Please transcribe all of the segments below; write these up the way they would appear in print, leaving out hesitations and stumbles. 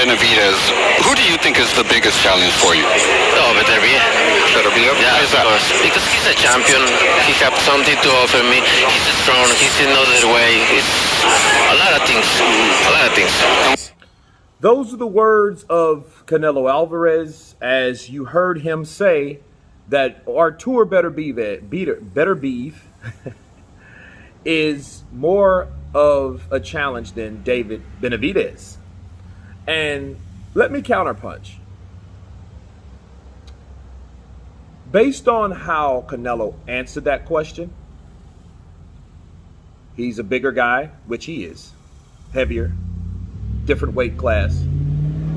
Benavidez. Who do you think is the biggest challenge for you? No, Beterbiev. Beterbiev? Yeah, of course. Because he's a champion. He has something to offer me. He's strong. He's another way. It's a lot of things. A lot of things. Those are the words of Canelo Alvarez, as you heard him say that Artur Beterbiev is more of a challenge than David Benavidez. And let me counterpunch. Based on how Canelo answered that question, he's a bigger guy, which he is, heavier, different weight class,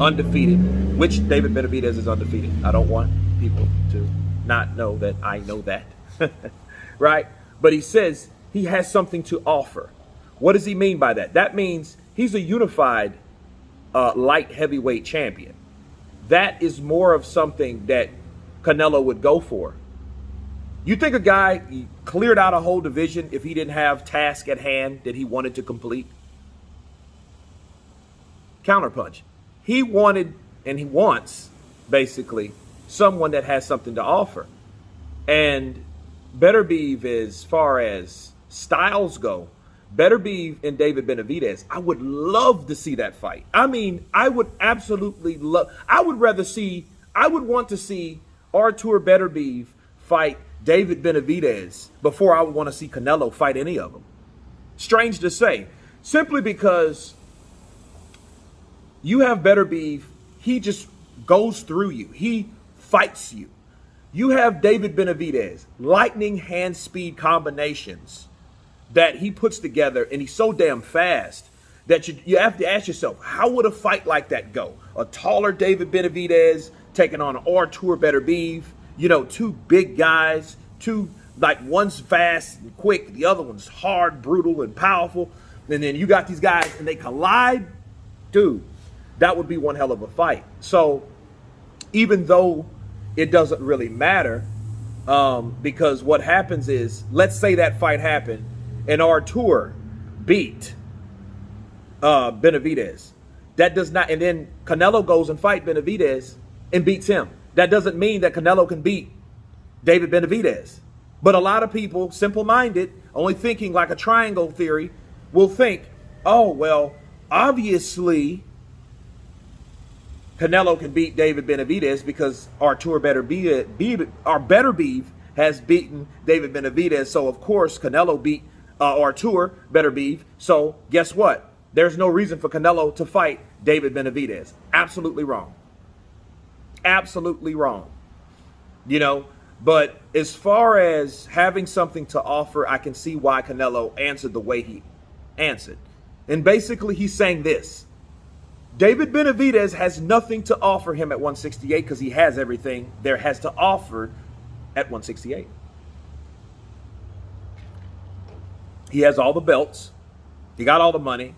undefeated, which David Benavidez is undefeated. I don't want people to not know that I know that, right? But he says he has something to offer. What does he mean by that? That means he's a unified light heavyweight champion. That is more of something that Canelo would go for. You think a guy cleared out a whole division if he didn't have task at hand that he wanted to complete? Counterpunch. He wanted and he wants basically someone that has something to offer. And Beterbiev, as far as styles go, Beterbiev and David Benavidez, I would love to see that fight. I mean, I would absolutely love, I would want to see Artur Beterbiev fight David Benavidez before I would want to see Canelo fight any of them. Strange to say, simply because you have Beterbiev, he just goes through you. He fights you. You have David Benavidez, lightning hand speed combinations that he puts together, and he's so damn fast that you have to ask yourself, how would a fight like that go? A taller David Benavidez taking on Artur Beterbiev, you know, two big guys, like one's fast and quick, the other one's hard, brutal, and powerful. And then you got these guys and they collide. Dude, that would be one hell of a fight. So even though it doesn't really matter, because what happens is, let's say that fight happened and Artur beat Benavidez. That does not, and then Canelo goes and fight Benavidez and beats him. That doesn't mean that Canelo can beat David Benavidez. But a lot of people, simple-minded, only thinking like a triangle theory, will think, oh, well, obviously Canelo can beat David Benavidez because Artur Beterbiev has beaten David Benavidez. So, of course, Canelo beat Artur Beterbiev. So, guess what? There's no reason for Canelo to fight David Benavidez. Absolutely wrong. Absolutely wrong. You know, but as far as having something to offer, I can see why Canelo answered the way he answered. And basically, he's saying this. David Benavidez has nothing to offer him at 168 because he has everything there has to offer at 168. He has all the belts. He got all the money.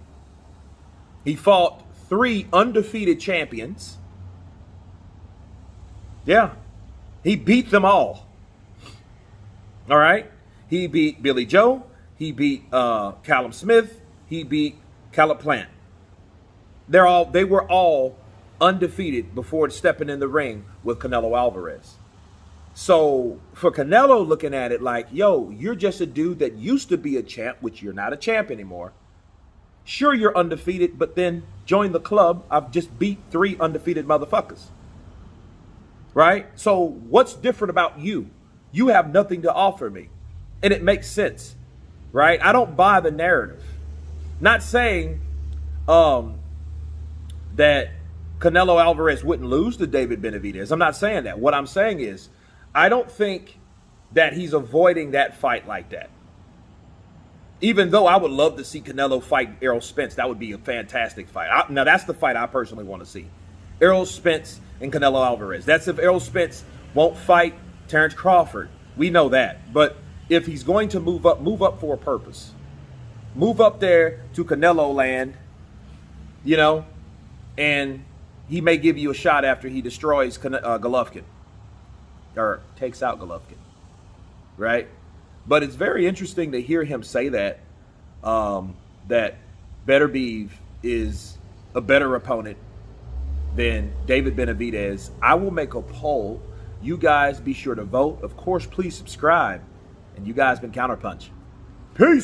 He fought 3 undefeated champions. Yeah. He beat them all. All right. He beat Billy Joe. He beat Callum Smith. He beat Caleb Plant. They were all undefeated before stepping in the ring with Canelo Alvarez. So for Canelo looking at it like, yo, you're just a dude that used to be a champ, which you're not a champ anymore. Sure, you're undefeated, but then join the club. I've just beat 3 undefeated motherfuckers. Right? So what's different about you? You have nothing to offer me. And it makes sense. Right? I don't buy the narrative. Not saying that Canelo Alvarez wouldn't lose to David Benavidez. I'm not saying that. What I'm saying is, I don't think that he's avoiding that fight like that. Even though I would love to see Canelo fight Errol Spence. That would be a fantastic fight. Now, that's the fight I personally want to see. Errol Spence and Canelo Alvarez. That's if Errol Spence won't fight Terrence Crawford. We know that. But if he's going to move up for a purpose. Move up there to Canelo land, you know, and he may give you a shot after he destroys Golovkin or takes out Golovkin, right? But it's very interesting to hear him say that, that Beterbiev is a better opponent than David Benavidez. I will make a poll. You guys be sure to vote. Of course, please subscribe. And you guys been Counterpunch. Peace.